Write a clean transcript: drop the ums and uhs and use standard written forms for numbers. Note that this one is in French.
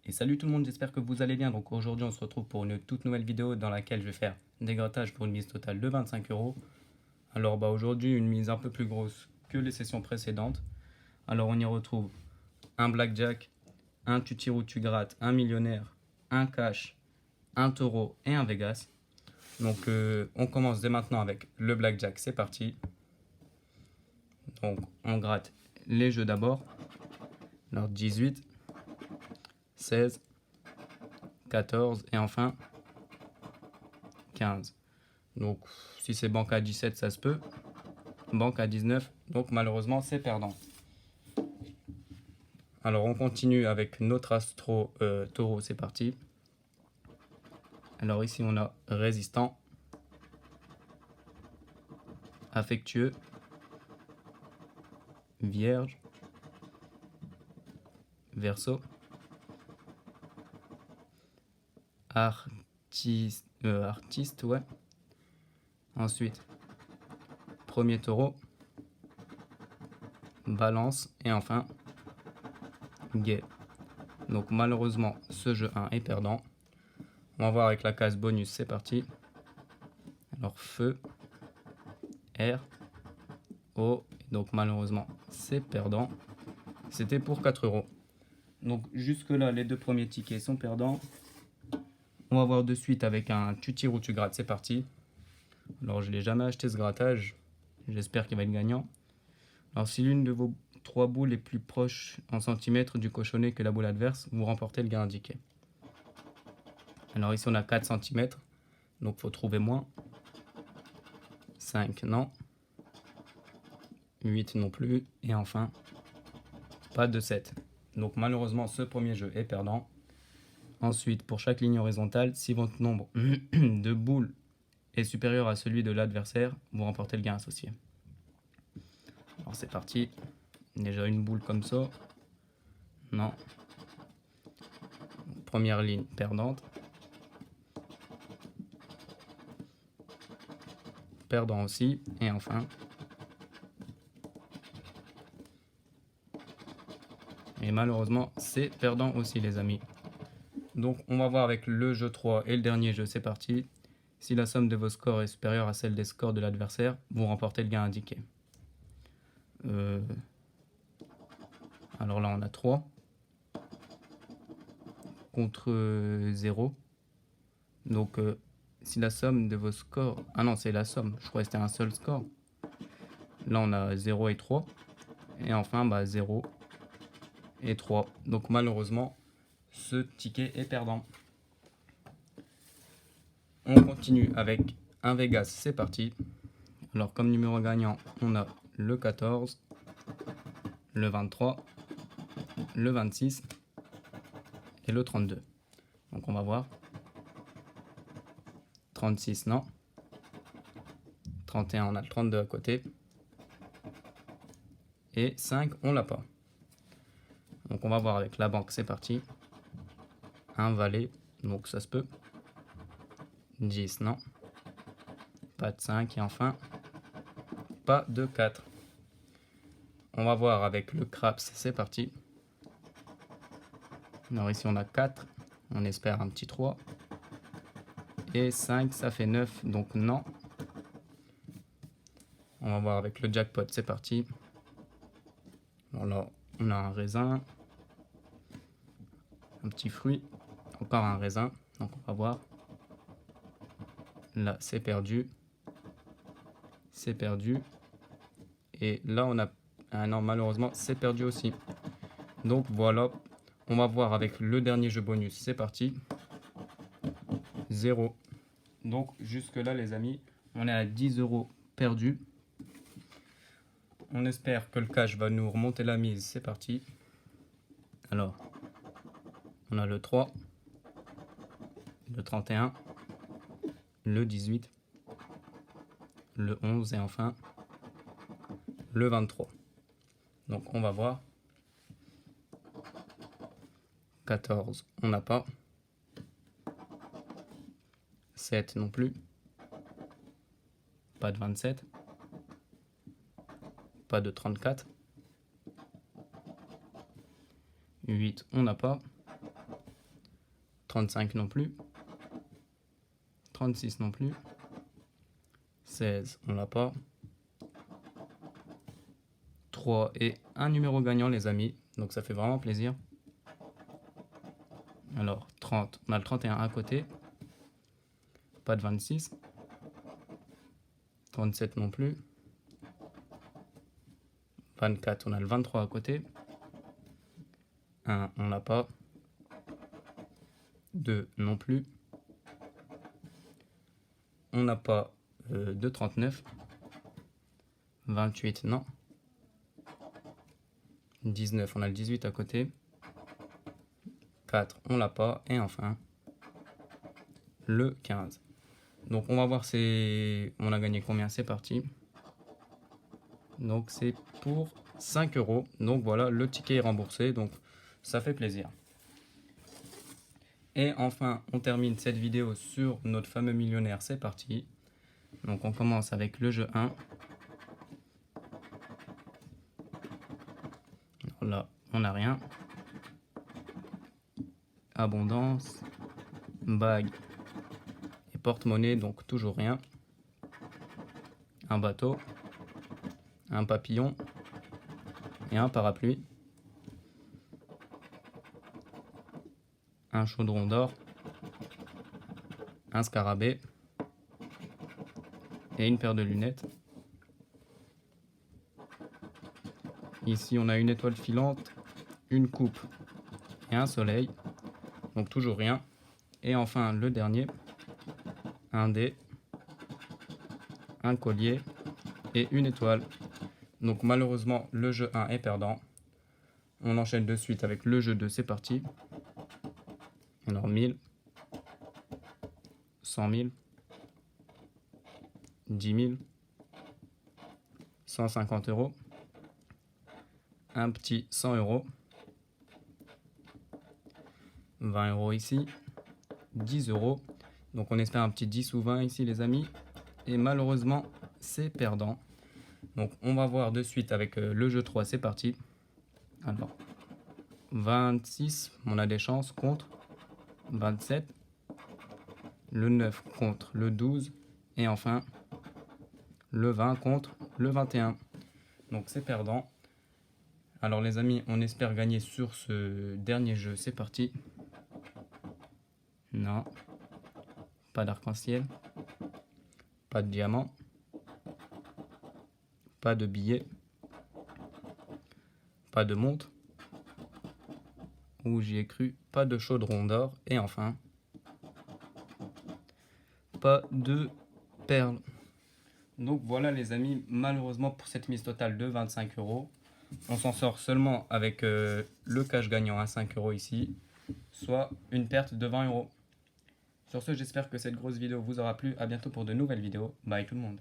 Et salut tout le monde, j'espère que vous allez bien. Donc aujourd'hui on se retrouve pour une toute nouvelle vidéo dans laquelle je vais faire des grattages pour une mise totale de 25 euros. Alors aujourd'hui une mise un peu plus grosse que les sessions précédentes. Alors on y retrouve un blackjack, un tu tires ou tu grattes, un millionnaire, un cash, un taureau et un Vegas. Donc on commence dès maintenant avec le blackjack, c'est parti. Donc on gratte les jeux d'abord. Alors 18, 16, 14 et enfin 15. Donc si c'est banque à 17 ça se peut. Banque à 19, donc malheureusement c'est perdant. Alors on continue avec notre astro taureau, c'est parti. Alors ici on a résistant, affectueux, vierge, verseau, artiste, ouais. Ensuite, premier taureau, balance et enfin, guet. Donc malheureusement ce jeu 1 est perdant. On va voir avec la case bonus, c'est parti. Alors feu, R, O, donc malheureusement c'est perdant. C'était pour 4 euros. Donc jusque là les deux premiers tickets sont perdants. On va voir de suite avec un tu tires ou tu grattes, c'est parti. Alors je l'ai jamais acheté ce grattage, j'espère qu'il va être gagnant. Alors si l'une de vos 3 boules est plus proche en centimètres du cochonnet que la boule adverse, vous remportez le gain indiqué. Alors ici on a 4 cm, donc faut trouver moins. 5 non. 8 non plus. Et enfin, pas de 7. Donc malheureusement ce premier jeu est perdant. Ensuite, pour chaque ligne horizontale, si votre nombre de boules est supérieur à celui de l'adversaire, vous remportez le gain associé. Alors c'est parti. Déjà une boule comme ça. Non. Première ligne perdante. Perdant aussi. Et enfin. Et malheureusement, c'est perdant aussi les amis. Donc on va voir avec le jeu 3 et le dernier jeu, c'est parti. Si la somme de vos scores est supérieure à celle des scores de l'adversaire, vous remportez le gain indiqué. Alors là on a 3 contre 0. Donc si la somme de vos scores... Ah non, c'est la somme, je croyais que c'était un seul score. Là on a 0 et 3. Et enfin 0 et 3. Donc malheureusement, ce ticket est perdant. On continue avec un Vegas, c'est parti. Alors comme numéro gagnant, on a le 14, le 23, le 26 et le 32. Donc on va voir. 36 non. 31 on a le 32 à côté. Et 5 on l'a pas. Donc on va voir avec la banque, c'est parti. Un valet, donc ça se peut. 10 non. Pas de 5 et enfin pas de 4. On va voir avec le craps, c'est parti. Alors ici on a 4, on espère un petit 3. Et 5 ça fait 9, donc non. On va voir avec le jackpot, c'est parti. Alors là on a un raisin, un petit fruit, encore un raisin, donc on va voir. Là c'est perdu. C'est perdu. Et là on a... Ah non, malheureusement c'est perdu aussi. Donc voilà, on va voir avec le dernier jeu bonus, c'est parti. 0. Donc jusque là les amis, on est à 10 euros perdus. On espère que le cash va nous remonter la mise, c'est parti. Alors, on a le 3, le 31, le 18, le 11 et enfin le 23. Donc on va voir. 14, on n'a pas. 7 non plus. Pas de 27. Pas de 34. 8, on n'a pas. 35 non plus. 36 non plus. 16, on l'a pas. 3 et un numéro gagnant, les amis. Donc ça fait vraiment plaisir. Alors, 30, on a le 31 à côté. Pas de 26. 37 non plus. 24, on a le 23 à côté. 1, on l'a pas. 2 non plus. On n'a pas de 39. 28, non. 19, on a le 18 à côté. 4, on l'a pas. Et enfin, le 15. Donc on va voir on a gagné combien, c'est parti. Donc c'est pour 5 €. Donc voilà, le ticket est remboursé, donc ça fait plaisir. Et enfin, on termine cette vidéo sur notre fameux millionnaire, c'est parti. Donc on commence avec le jeu 1. Là, on n'a rien. Abondance, bague et porte-monnaie, donc toujours rien. Un bateau, un papillon et un parapluie. Un chaudron d'or, un scarabée et une paire de lunettes. Ici, on a une étoile filante, une coupe et un soleil. Donc toujours rien. Et enfin, le dernier, un dé, un collier et une étoile. Donc malheureusement, le jeu 1 est perdant. On enchaîne de suite avec le jeu 2, c'est parti. Alors 1000, 100 000, 10 000, 150 €, un petit 100 €, 20 € ici, 10 €. Donc on espère un petit 10 ou 20 ici, les amis. Et malheureusement, c'est perdant. Donc on va voir de suite avec le jeu 3, c'est parti. Alors 26, on a des chances contre 27, le 9 contre le 12 et enfin le 20 contre le 21. Donc c'est perdant. Alors les amis, on espère gagner sur ce dernier jeu, c'est parti. Non, pas d'arc-en-ciel, pas de diamant, pas de billets, pas de montre, où j'y ai cru, pas de chaudron d'or et enfin pas de perles. Donc voilà les amis, malheureusement pour cette mise totale de 25 €, on s'en sort seulement avec le cash gagnant à 5 € ici, soit une perte de 20 €. Sur ce, j'espère que cette grosse vidéo vous aura plu. À bientôt pour de nouvelles vidéos. Bye tout le monde.